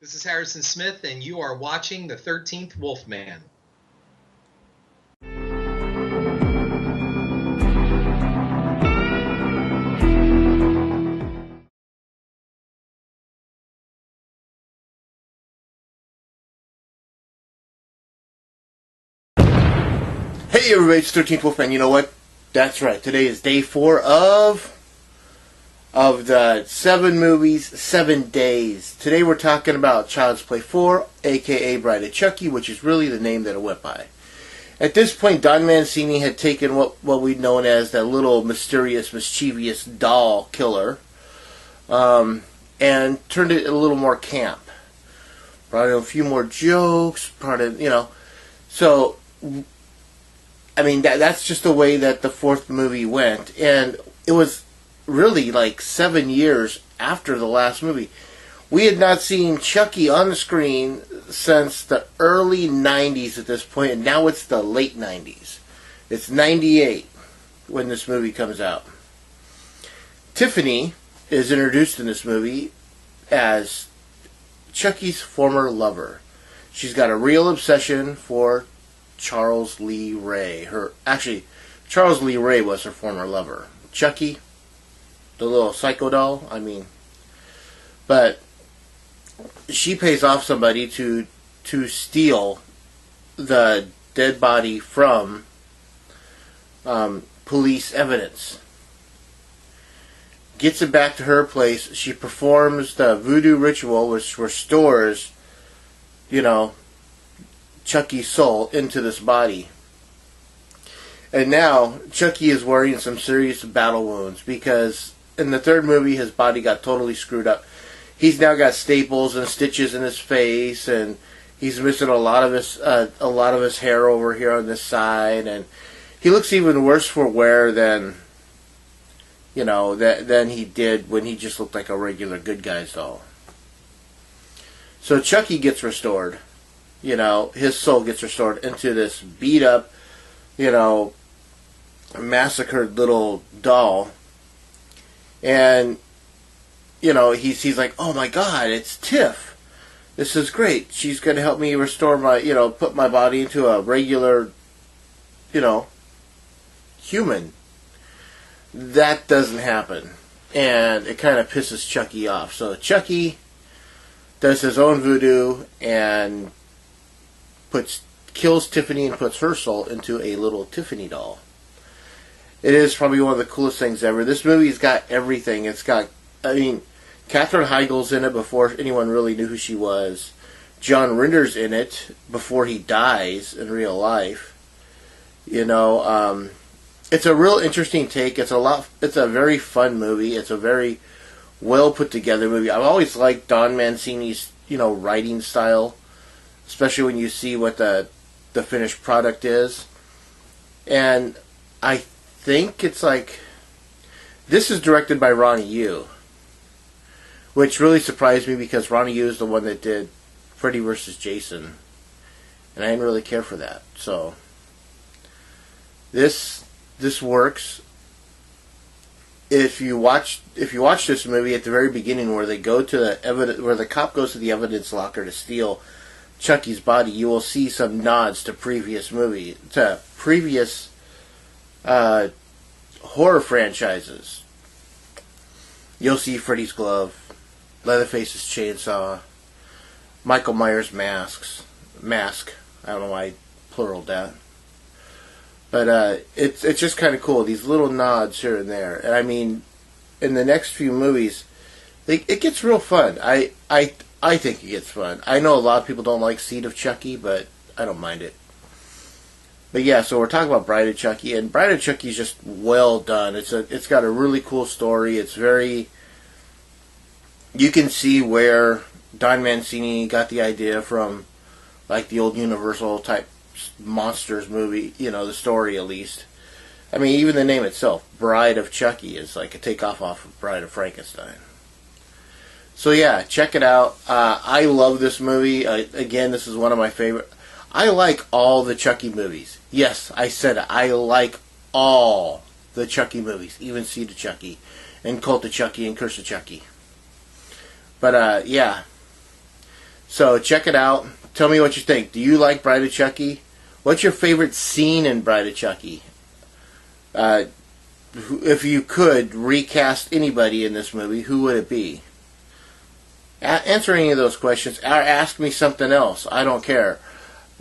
This is Harrison Smith, and you are watching The 13th Wolfman. Hey everybody, it's 13th Wolfman. You know what? That's right. Today is day 4 of the 7 movies, 7 days. Today we're talking about Child's Play 4, aka Bride of Chucky, which is really the name that it went by. At this point, Don Mancini had taken what we'd known as that little mysterious, mischievous doll killer, and turned it a little more camp. Brought in a few more jokes, so I mean, that's just the way that the 4th movie went. And it was really like 7 years after the last movie. We had not seen Chucky on the screen since the early 90s at this point, and now it's the late 90s. It's 98 when this movie comes out. Tiffany is introduced in this movie as Chucky's former lover. She's got a real obsession for Charles Lee Ray. Charles Lee Ray was her former lover. Chucky, the little psycho doll, but she pays off somebody to steal the dead body from police evidence. Gets it back to her place. She performs the voodoo ritual, which restores, Chucky's soul into this body. And now Chucky is wearing some serious battle wounds because in the 3rd movie his body got totally screwed up. He's now got staples and stitches in his face, and he's missing a lot of his hair over here on this side, and he looks even worse for wear than than he did when he just looked like a regular good guy's doll. So Chucky gets restored. His soul gets restored into this beat up, massacred little doll. And, he's like, oh my God, it's Tiff. This is great. She's going to help me restore my, put my body into a regular, human. That doesn't happen. And it kind of pisses Chucky off. So Chucky does his own voodoo and kills Tiffany and puts her soul into a little Tiffany doll. It is probably one of the coolest things ever. This movie's got everything. It's got, Katherine Heigl's in it before anyone really knew who she was. John Rinder's in it before he dies in real life. It's a real interesting take. It's a very fun movie. It's a very well put together movie. I've always liked Don Mancini's, writing style, especially when you see what the finished product is. And I think it's like, this is directed by Ronnie Yu, which really surprised me because Ronnie Yu is the one that did Freddy vs. Jason, and I didn't really care for that. So this works. If you watch this movie at the very beginning, where they go to where the cop goes to the evidence locker to steal Chucky's body, you will see some nods to previous horror franchises. You'll see Freddy's glove, Leatherface's chainsaw, Michael Myers mask. I don't know why I pluraled that, but it's just kind of cool. These little nods here and there, and in the next few movies, it gets real fun. I think it gets fun. I know a lot of people don't like Seed of Chucky, but I don't mind it. But yeah, so we're talking about Bride of Chucky, and Bride of Chucky is just well done. It's got a really cool story. It's very, you can see where Don Mancini got the idea from, like the old Universal type monsters movie, the story at least. Even the name itself, Bride of Chucky, is like a takeoff off of Bride of Frankenstein. So yeah, check it out. I love this movie. Again, this is one of my favorite. I like all the Chucky movies. Yes, I said it. I like all the Chucky movies, even Seed of Chucky, and Cult of Chucky, and Curse of Chucky. But yeah, So check it out. Tell me what you think. Do you like Bride of Chucky? What's your favorite scene in Bride of Chucky? If you could recast anybody in this movie, who would it be? Answer any of those questions, or ask me something else. I don't care.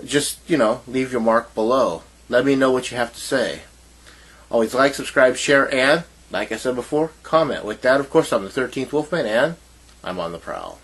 Just, leave your mark below. Let me know what you have to say. Always like, subscribe, share, and, like I said before, comment. With that, of course, I'm the 13th Wolfman, and I'm on the prowl.